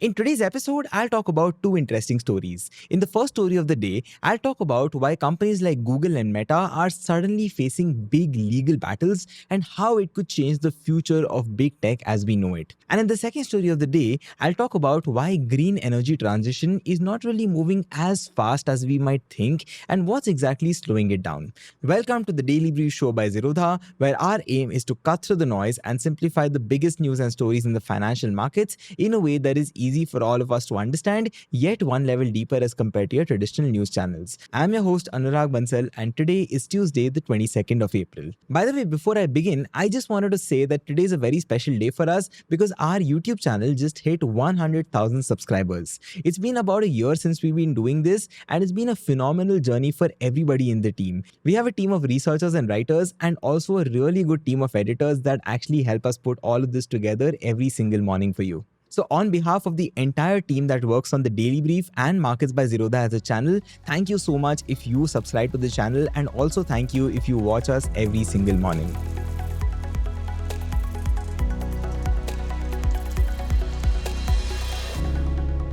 In today's episode, I'll talk about two interesting stories. In the first story of the day, I'll talk about why companies like Google and Meta are suddenly facing big legal battles and how it could change the future of big tech as we know it. And in the second story of the day, I'll talk about why green energy transition is not really moving as fast as we might think and what's exactly slowing it down. Welcome to the Daily Brief Show by Zerodha, where our aim is to cut through the noise and simplify the biggest news and stories in the financial markets in a way that is easy for all of us to understand, yet one level deeper as compared to your traditional news channels. I'm your host Anurag Bansal, and today is Tuesday, the 22nd of April. By the way, before I begin, I just wanted to say that today is a very special day for us because our YouTube channel just hit 100,000 subscribers. It's been about a year since we've been doing this, and it's been a phenomenal journey for everybody in the team. We have a team of researchers and writers, and also a really good team of editors that actually help us put all of this together every single morning for you. So on behalf of the entire team that works on the Daily Brief and Markets by Zerodha as a channel, thank you so much if you subscribe to the channel, and also thank you if you watch us every single morning.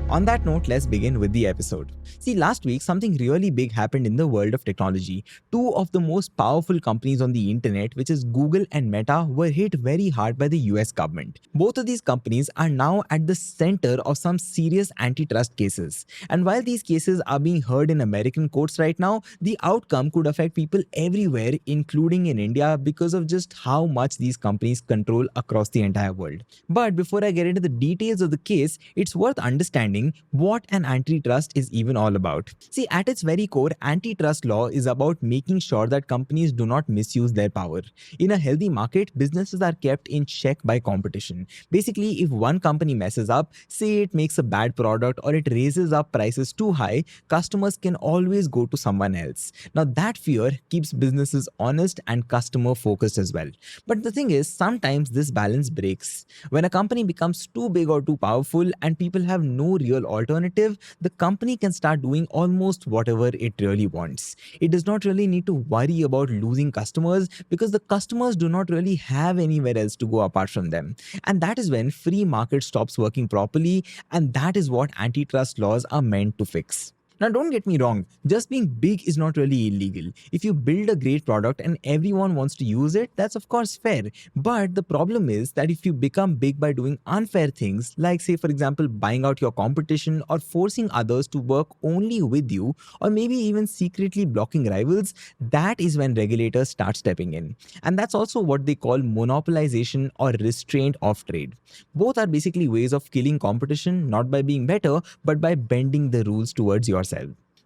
On that note, let's begin with the episode. See, last week, something really big happened in the world of technology. Two of the most powerful companies on the internet, which is Google and Meta, were hit very hard by the US government. Both of these companies are now at the center of some serious antitrust cases. And while these cases are being heard in American courts right now, the outcome could affect people everywhere, including in India, because of just how much these companies control across the entire world. But before I get into the details of the case, it's worth understanding what an antitrust is even all about. See, at its very core, antitrust law is about making sure that companies do not misuse their power. In a healthy market, businesses are kept in check by competition. Basically, if one company messes up, say it makes a bad product or it raises up prices too high, customers can always go to someone else. Now, that fear keeps businesses honest and customer focused as well. But the thing is, sometimes this balance breaks. When a company becomes too big or too powerful and people have no real alternative, the company can start doing almost whatever it really wants. It does not really need to worry about losing customers because the customers do not really have anywhere else to go apart from them. And that is when free market stops working properly, and that is what antitrust laws are meant to fix. Now, don't get me wrong, just being big is not really illegal. If you build a great product and everyone wants to use it, that's of course fair. But the problem is that if you become big by doing unfair things, like say for example buying out your competition or forcing others to work only with you, or maybe even secretly blocking rivals, that is when regulators start stepping in. And that's also what they call monopolization or restraint of trade. Both are basically ways of killing competition, not by being better, but by bending the rules towards yourself.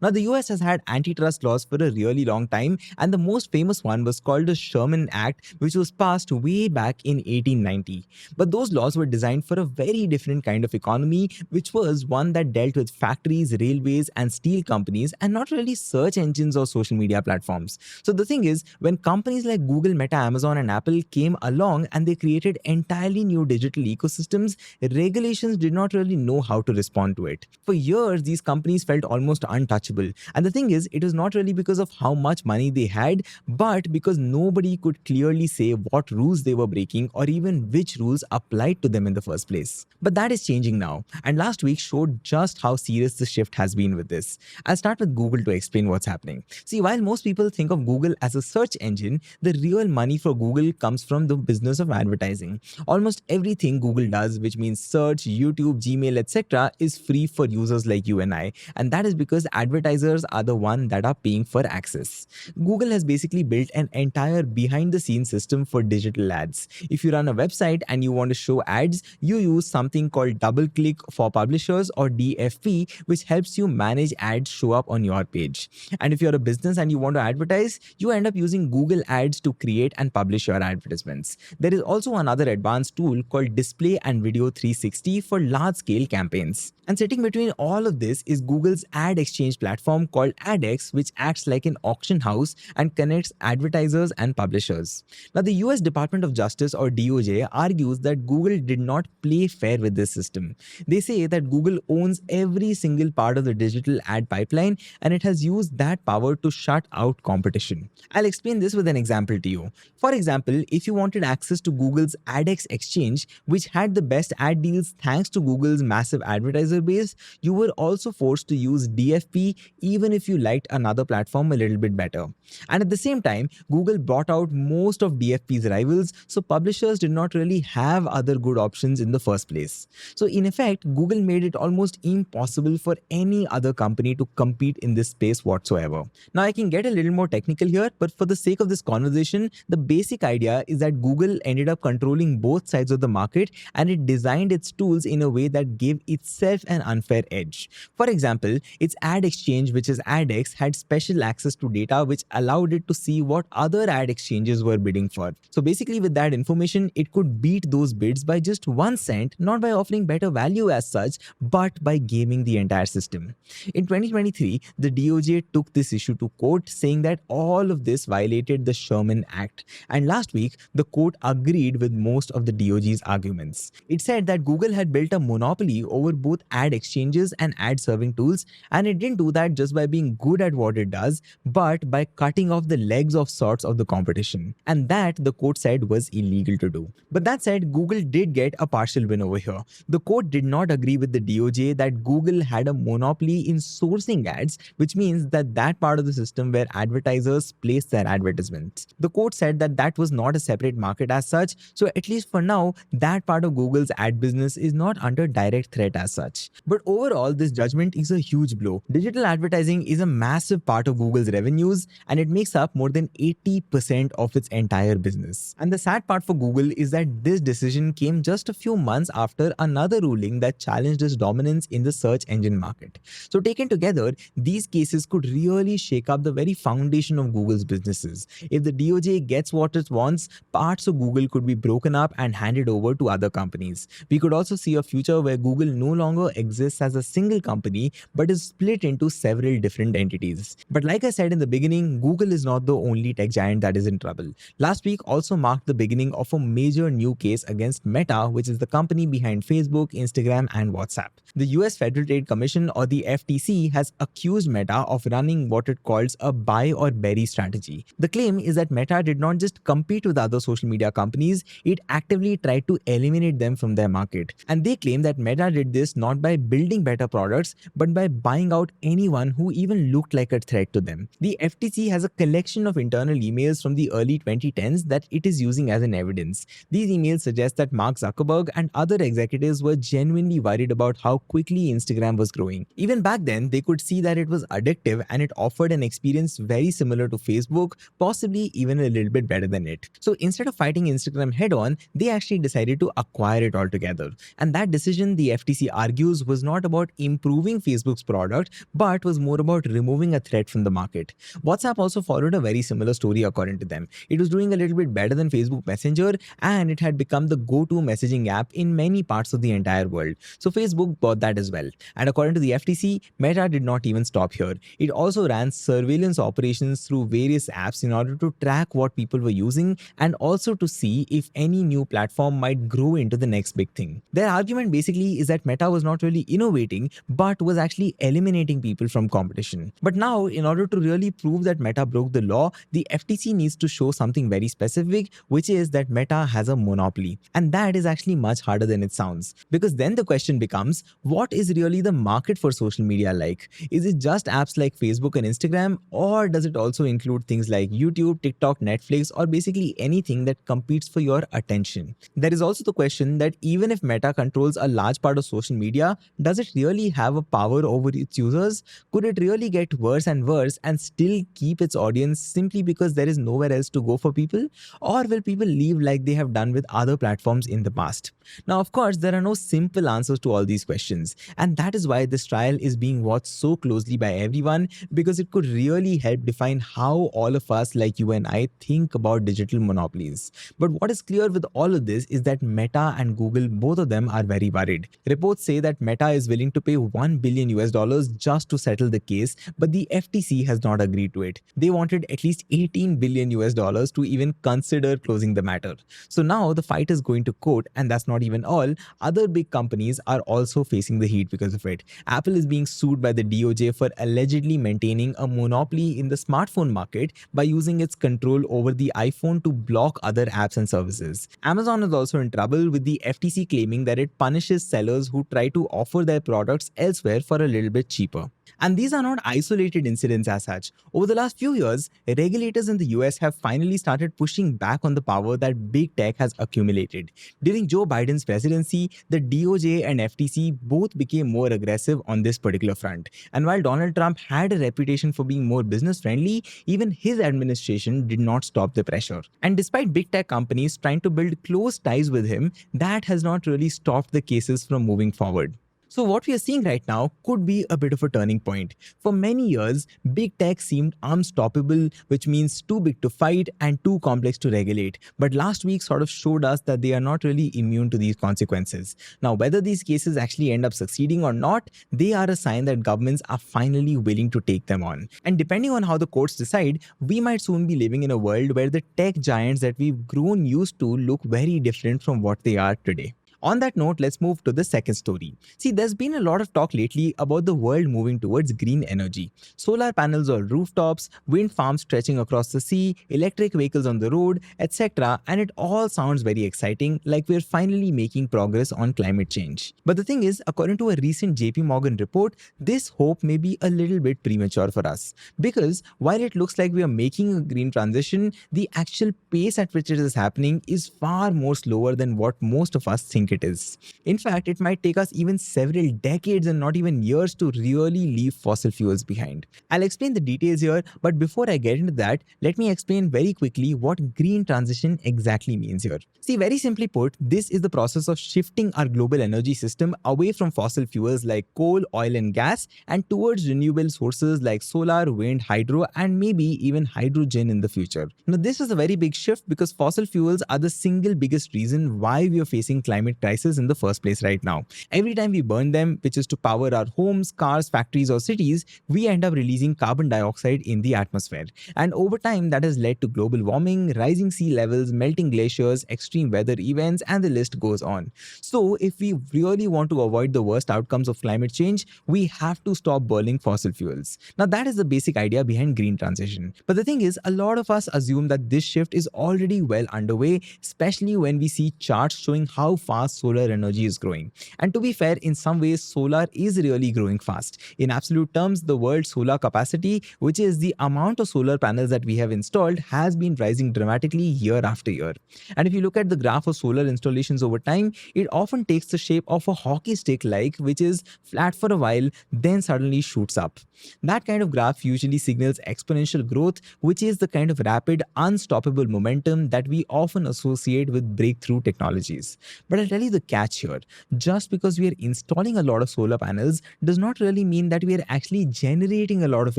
Now, the US has had antitrust laws for a really long time, and the most famous one was called the Sherman Act, which was passed way back in 1890. But those laws were designed for a very different kind of economy, which was one that dealt with factories, railways, and steel companies, and not really search engines or social media platforms. So the thing is, when companies like Google, Meta, Amazon, and Apple came along and they created entirely new digital ecosystems, regulations did not really know how to respond to it. For years, these companies felt almost untouchable. And the thing is, it was not really because of how much money they had, but because nobody could clearly say what rules they were breaking or even which rules applied to them in the first place. But that is changing now, and last week showed just how serious the shift has been with this. I'll start with Google to explain what's happening. See, while most people think of Google as a search engine, the real money for Google comes from the business of advertising. Almost everything Google does, which means search, YouTube, Gmail, etc., is free for users like you and I, and that is because advertisers are the one that are paying for access. Google has basically built an entire behind-the-scenes system for digital ads. If you run a website and you want to show ads, you use something called DoubleClick for Publishers or DFP, which helps you manage ads show up on your page. And if you're a business and you want to advertise, you end up using Google Ads to create and publish your advertisements. There is also another advanced tool called Display and Video 360 for large-scale campaigns. And sitting between all of this is Google's ad exchange platform, platform called AdX, which acts like an auction house and connects advertisers and publishers. Now, the US Department of Justice, or DOJ, argues that Google did not play fair with this system. They say that Google owns every single part of the digital ad pipeline and it has used that power to shut out competition. I'll explain this with an example to you. For example, if you wanted access to Google's AdX exchange, which had the best ad deals thanks to Google's massive advertiser base, you were also forced to use DFP even if you liked another platform a little bit better. And at the same time, Google bought out most of DFP's rivals, so publishers did not really have other good options in the first place. So in effect, Google made it almost impossible for any other company to compete in this space whatsoever. Now I can get a little more technical here, but for the sake of this conversation, the basic idea is that Google ended up controlling both sides of the market and it designed its tools in a way that gave itself an unfair edge. For example, its ad exchange, which is AdX, had special access to data which allowed it to see what other ad exchanges were bidding for. So basically with that information, it could beat those bids by just 1 cent, not by offering better value as such, but by gaming the entire system. In 2023, the DOJ took this issue to court, saying that all of this violated the Sherman Act. And last week, the court agreed with most of the DOJ's arguments. It said that Google had built a monopoly over both ad exchanges and ad serving tools, and it didn't do that just by being good at what it does, but by cutting off the legs of sorts of the competition. And that, the court said, was illegal to do. But that said, Google did get a partial win over here. The court did not agree with the DOJ that Google had a monopoly in sourcing ads, which means that part of the system where advertisers place their advertisements. The court said that that was not a separate market as such, so at least for now, that part of Google's ad business is not under direct threat as such. But overall, this judgment is a huge blow. Digital advertising is a massive part of Google's revenues and it makes up more than 80% of its entire business. And the sad part for Google is that this decision came just a few months after another ruling that challenged its dominance in the search engine market. So taken together, these cases could really shake up the very foundation of Google's businesses. If the DOJ gets what it wants, parts of Google could be broken up and handed over to other companies. We could also see a future where Google no longer exists as a single company but is split into several different entities. But like I said in the beginning, Google is not the only tech giant that is in trouble. Last week also marked the beginning of a major new case against Meta, which is the company behind Facebook, Instagram, and WhatsApp. The US Federal Trade Commission, or the FTC, has accused Meta of running what it calls a buy or bury strategy. The claim is that Meta did not just compete with other social media companies, it actively tried to eliminate them from their market. And they claim that Meta did this not by building better products, but by buying out anyone who even looked like a threat to them. The FTC has a collection of internal emails from the early 2010s that it is using as an evidence. These emails suggest that Mark Zuckerberg and other executives were genuinely worried about how quickly Instagram was growing. Even back then, they could see that it was addictive and it offered an experience very similar to Facebook, possibly even a little bit better than it. So instead of fighting Instagram head-on, they actually decided to acquire it altogether. And that decision, the FTC argues, was not about improving Facebook's product, but was more about removing a threat from the market. WhatsApp also followed a very similar story according to them. It was doing a little bit better than Facebook Messenger, and it had become the go-to messaging app in many parts of the entire world. So Facebook bought that as well. And according to the FTC, Meta did not even stop here. It also ran surveillance operations through various apps in order to track what people were using and also to see if any new platform might grow into the next big thing. Their argument basically is that Meta was not really innovating, but was actually eliminating people from competition. But now, in order to really prove that Meta broke the law, the FTC needs to show something very specific, which is that Meta has a monopoly. And that is actually much harder than it sounds. Because then the question becomes, what is really the market for social media like? Is it just apps like Facebook and Instagram, or does it also include things like YouTube, TikTok, Netflix, or basically anything that competes for your attention? There is also the question that even if Meta controls a large part of social media, does it really have a power over its users? Could it really get worse and worse and still keep its audience simply because there is nowhere else to go for people? Or will people leave like they have done with other platforms in the past? Now, of course, there are no simple answers to all these questions, and that is why this trial is being watched so closely by everyone, because it could really help define how all of us like you and I think about digital monopolies. But what is clear with all of this is that Meta and Google, both of them, are very worried. Reports say that Meta is willing to pay $1 billion US just to settle the case, but the FTC has not agreed to it. They wanted at least 18 billion US dollars to even consider closing the matter. So now the fight is going to court, and that's not even all. Other big companies are also facing the heat because of it. Apple is being sued by the DOJ for allegedly maintaining a monopoly in the smartphone market by using its control over the iPhone to block other apps and services. Amazon is also in trouble with the FTC claiming that it punishes sellers who try to offer their products elsewhere for a little bit cheaper. And these are not isolated incidents as such. Over the last few years, regulators in the US have finally started pushing back on the power that big tech has accumulated. During Joe Biden's presidency, the DOJ and FTC both became more aggressive on this particular front. And while Donald Trump had a reputation for being more business friendly, even his administration did not stop the pressure. And despite big tech companies trying to build close ties with him, that has not really stopped the cases from moving forward. So what we are seeing right now could be a bit of a turning point. For many years, big tech seemed unstoppable, which means too big to fight and too complex to regulate. But last week sort of showed us that they are not really immune to these consequences. Now, whether these cases actually end up succeeding or not, they are a sign that governments are finally willing to take them on. And depending on how the courts decide, we might soon be living in a world where the tech giants that we've grown used to look very different from what they are today. On that note, let's move to the second story. See, there's been a lot of talk lately about the world moving towards green energy. Solar panels on rooftops, wind farms stretching across the sea, electric vehicles on the road, etc. And it all sounds very exciting, like we're finally making progress on climate change. But the thing is, according to a recent JP Morgan report, this hope may be a little bit premature for us. Because while it looks like we are making a green transition, the actual pace at which it is happening is far more slower than what most of us think it is. In fact, it might take us even several decades and not even years to really leave fossil fuels behind. I'll explain the details here, but before I get into that, let me explain very quickly what green transition exactly means here. See, very simply put, this is the process of shifting our global energy system away from fossil fuels like coal, oil, and gas and towards renewable sources like solar, wind, hydro, and maybe even hydrogen in the future. Now, this is a very big shift because fossil fuels are the single biggest reason why we are facing climate crisis in the first place right now. Every time we burn them, which is to power our homes, cars, factories, or cities, we end up releasing carbon dioxide in the atmosphere. And over time, that has led to global warming, rising sea levels, melting glaciers, extreme weather events, and the list goes on. So, if we really want to avoid the worst outcomes of climate change, we have to stop burning fossil fuels. Now, that is the basic idea behind green transition. But the thing is, a lot of us assume that this shift is already well underway, especially when we see charts showing how fast solar energy is growing. And to be fair, in some ways, solar is really growing fast. In absolute terms, the world's solar capacity, which is the amount of solar panels that we have installed, has been rising dramatically year after year. And if you look at the graph of solar installations over time, it often takes the shape of a hockey stick like, which is flat for a while, then suddenly shoots up. That kind of graph usually signals exponential growth, which is the kind of rapid, unstoppable momentum that we often associate with breakthrough technologies. But I'll tell you the catch here. Just because we are installing a lot of solar panels does not really mean that we are actually generating a lot of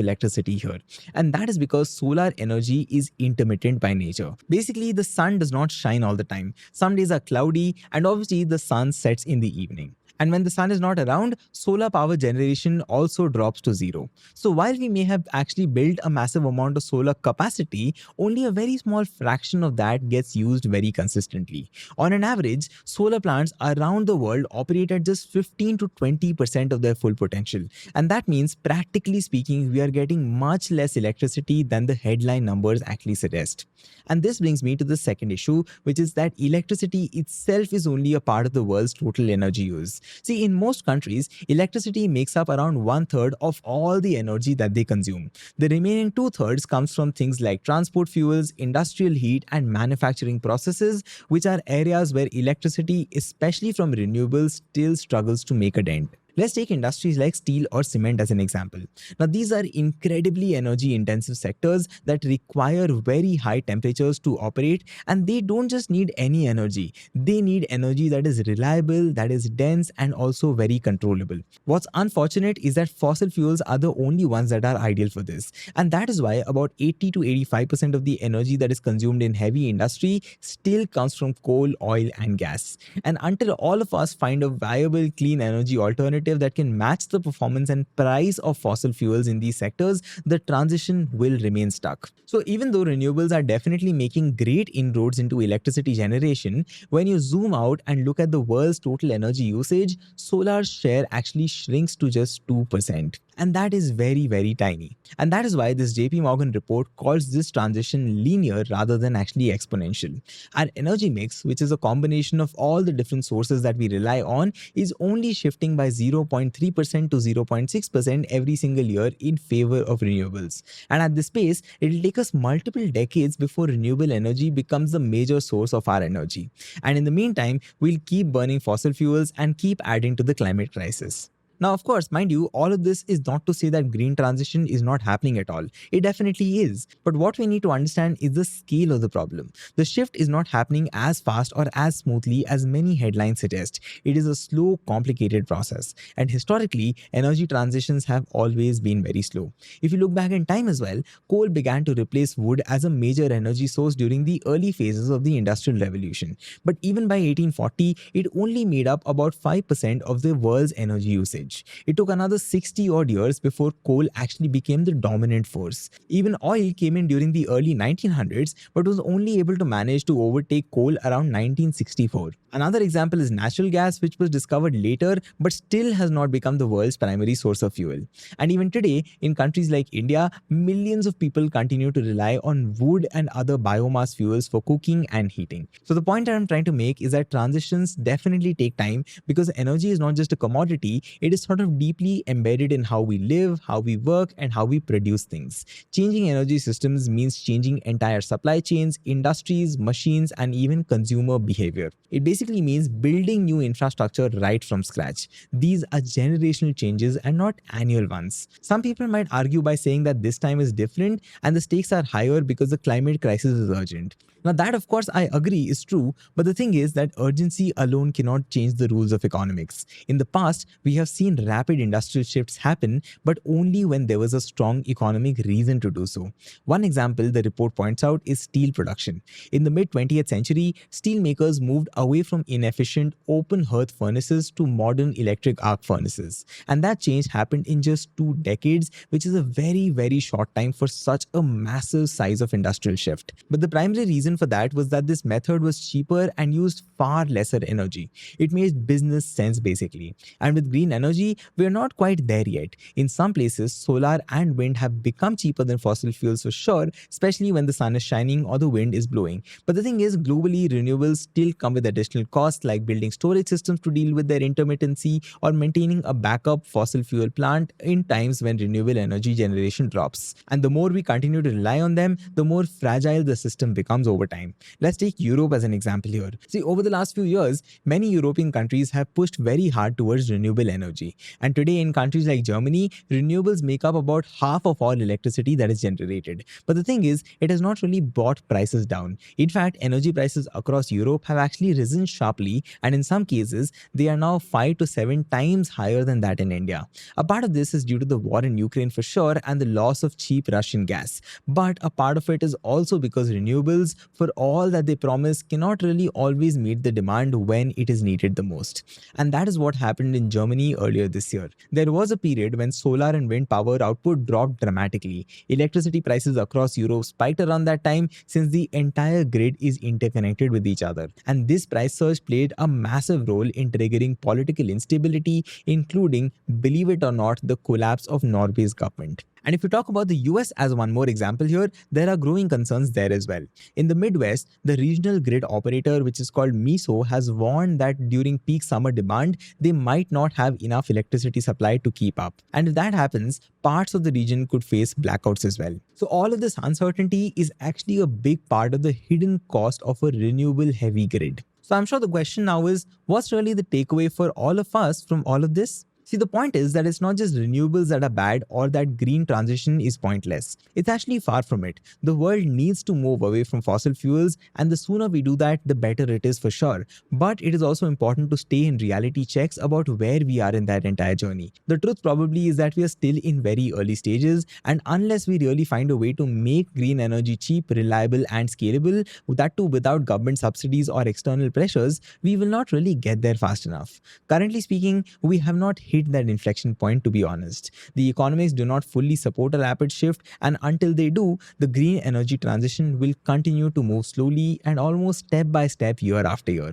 electricity here. And that is because solar energy is intermittent by nature. Basically, the sun does not shine all the time. Some days are cloudy, and obviously the sun sets in the evening. And when the sun is not around, solar power generation also drops to zero. So while we may have actually built a massive amount of solar capacity, only a very small fraction of that gets used very consistently. On an average, solar plants around the world operate at just 15 to 20% of their full potential. And that means, practically speaking, we are getting much less electricity than the headline numbers actually suggest. And this brings me to the second issue, which is that electricity itself is only a part of the world's total energy use. See, in most countries, electricity makes up around 1/3 of all the energy that they consume. The remaining 2/3 comes from things like transport fuels, industrial heat, and manufacturing processes, which are areas where electricity, especially from renewables, still struggles to make a dent. Let's take industries like steel or cement as an example. Now, these are incredibly energy-intensive sectors that require very high temperatures to operate, and they don't just need any energy. They need energy that is reliable, that is dense, and also very controllable. What's unfortunate is that fossil fuels are the only ones that are ideal for this, and that is why about 80 to 85% of the energy that is consumed in heavy industry still comes from coal, oil, and gas. And until all of us find a viable clean energy alternative, alternative that can match the performance and price of fossil fuels in these sectors, the transition will remain stuck. So even though renewables are definitely making great inroads into electricity generation, when you zoom out and look at the world's total energy usage, solar's share actually shrinks to just 2%. And that is very, very tiny. And that is why this JP Morgan report calls this transition linear rather than actually exponential. Our energy mix, which is a combination of all the different sources that we rely on, is only shifting by 0.3% to 0.6% every single year in favor of renewables. And at this pace, it will take us multiple decades before renewable energy becomes the major source of our energy. And in the meantime, we'll keep burning fossil fuels and keep adding to the climate crisis. Now, of course, mind you, all of this is not to say that green transition is not happening at all. It definitely is. But what we need to understand is the scale of the problem. The shift is not happening as fast or as smoothly as many headlines suggest. It is a slow, complicated process. And historically, energy transitions have always been very slow. If you look back in time as well, coal began to replace wood as a major energy source during the early phases of the Industrial Revolution. But even by 1840, it only made up about 5% of the world's energy usage. It took another 60 odd years before coal actually became the dominant force. Even oil came in during the early 1900s but was only able to manage to overtake coal around 1964. Another example is natural gas, which was discovered later but still has not become the world's primary source of fuel. And even today, in countries like India, millions of people continue to rely on wood and other biomass fuels for cooking and heating. So the point that I'm trying to make is that transitions definitely take time because energy is not just a commodity, it is sort of deeply embedded in how we live, how we work, and how we produce things. Changing energy systems means changing entire supply chains, industries, machines, and even consumer behavior. It basically means building new infrastructure right from scratch. These are generational changes and not annual ones. Some people might argue by saying that this time is different and the stakes are higher because the climate crisis is urgent. Now that, of course, I agree is true, but the thing is that urgency alone cannot change the rules of economics. In the past, we have seen rapid industrial shifts happen, but only when there was a strong economic reason to do so. One example the report points out is steel production. In the mid-20th century, steel makers moved away from inefficient open hearth furnaces to modern electric arc furnaces. And that change happened in just 2 decades, which is a very, very short time for such a massive size of industrial shift. But the primary reason for that was that this method was cheaper and used far lesser energy. It made business sense basically. And with green energy, we are not quite there yet. In some places, solar and wind have become cheaper than fossil fuels for sure, especially when the sun is shining or the wind is blowing. But the thing is, globally, renewables still come with additional costs like building storage systems to deal with their intermittency or maintaining a backup fossil fuel plant in times when renewable energy generation drops. And the more we continue to rely on them, the more fragile the system becomes over time. Let's take Europe as an example here. See, over the last few years, many European countries have pushed very hard towards renewable energy. And today in countries like Germany, renewables make up about half of all electricity that is generated. But the thing is, it has not really brought prices down. In fact, energy prices across Europe have actually risen sharply, and in some cases, they are now 5 to 7 times higher than that in India. A part of this is due to the war in Ukraine for sure and the loss of cheap Russian gas. But a part of it is also because renewables, for all that they promise, cannot really always meet the demand when it is needed the most. And that is what happened in Germany earlier this year. There was a period when solar and wind power output dropped dramatically. Electricity prices across Europe spiked around that time since the entire grid is interconnected with each other. And this price surge played a massive role in triggering political instability, including, believe it or not, the collapse of Norway's government. And if you talk about the US as one more example here, there are growing concerns there as well. In the Midwest, the regional grid operator, which is called MISO, has warned that during peak summer demand, they might not have enough electricity supply to keep up. And if that happens, parts of the region could face blackouts as well. So all of this uncertainty is actually a big part of the hidden cost of a renewable heavy grid. So I'm sure the question now is, what's really the takeaway for all of us from all of this? See, the point is that it's not just renewables that are bad or that green transition is pointless. It's actually far from it. The world needs to move away from fossil fuels, and the sooner we do that, the better it is for sure. But it is also important to stay in reality checks about where we are in that entire journey. The truth probably is that we are still in very early stages, and unless we really find a way to make green energy cheap, reliable, and scalable, that too without government subsidies or external pressures, we will not really get there fast enough. Currently speaking, we have not hit that inflection point, to be honest. The economics do not fully support a rapid shift, and until they do, the green energy transition will continue to move slowly and almost step by step year after year.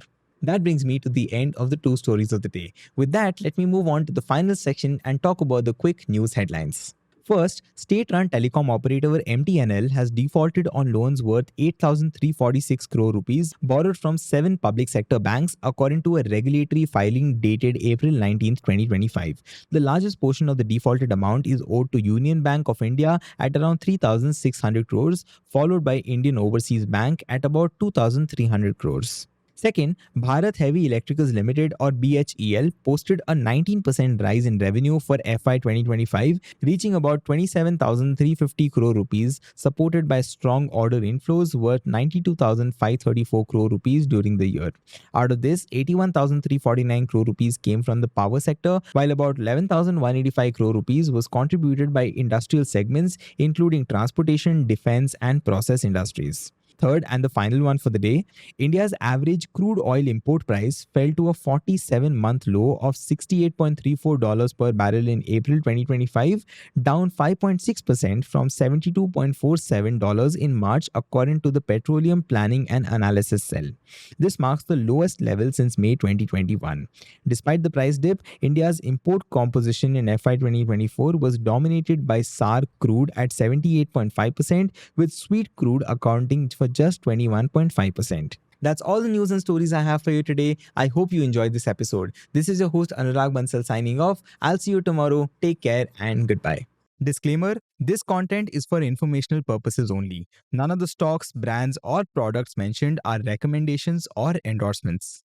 That brings me to the end of the two stories of the day. With that, let me move on to the final section and talk about the quick news headlines. First, state-run telecom operator MTNL has defaulted on loans worth 8,346 crore rupees borrowed from 7 public sector banks according to a regulatory filing dated April 19, 2025. The largest portion of the defaulted amount is owed to Union Bank of India at around 3,600 crores, followed by Indian Overseas Bank at about 2,300 crores. Second, Bharat Heavy Electricals Limited or BHEL posted a 19% rise in revenue for FY 2025, reaching about 27,350 crore rupees, supported by strong order inflows worth 92,534 crore rupees during the year. Out of this, 81,349 crore rupees came from the power sector, while about 11,185 crore rupees was contributed by industrial segments including transportation, defense, and process industries. Third and the final one for the day, India's average crude oil import price fell to a 47-month low of $68.34 per barrel in April 2025, down 5.6% from $72.47 in March, according to the Petroleum Planning and Analysis Cell. This marks the lowest level since May 2021. Despite the price dip, India's import composition in FY 2024 was dominated by SAR crude at 78.5%, with sweet crude accounting for just 21.5%. That's all the news and stories I have for you today. I hope you enjoyed this episode. This is your host Anurag Bansal signing off. I'll see you tomorrow. Take care and goodbye. Disclaimer: this content is for informational purposes only. None of the stocks, brands, or products mentioned are recommendations or endorsements.